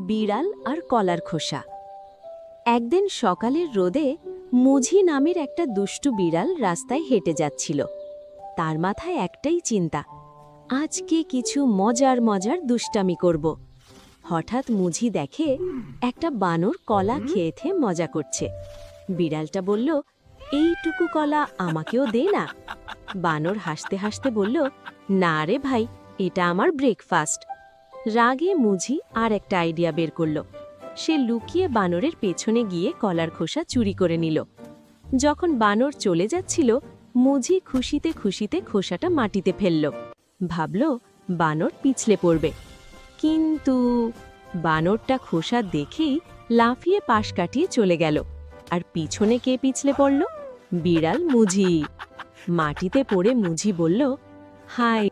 বিড়াল আর কলার খোসা। একদিন সকালের রোদে মুঝি নামের একটা দুষ্টু বিড়াল রাস্তায় হেঁটে যাচ্ছিল। তার মাথায় একটাই চিন্তা, আজকে কিছু মজার মজার দুষ্টামি করব। হঠাৎ মুঝি দেখে একটা বানর কলা খেয়ে মজা করছে। বিড়ালটা বলল, এইটুকু কলা আমাকেও দে না। বানর হাসতে হাসতে বলল, না রে ভাই, এটা আমার ব্রেকফাস্ট। রাগে মুঝি আর একটা আইডিয়া বের করল। সে লুকিয়ে বানরের পেছনে গিয়ে কলার খোসা চুরি করে নিল। যখন বানর চলে যাচ্ছিল, মুঝি খুশিতে খুশিতে খোসাটা মাটিতে ফেলল। ভাবল বানর পিছলে পড়বে, কিন্তু বানরটা খোসা দেখেই লাফিয়ে পাশ কাটিয়ে চলে গেল। আর পিছনে কে পিছলে পড়ল? বিড়াল মুঝি। মাটিতে পড়ে মুঝি বলল, হায়,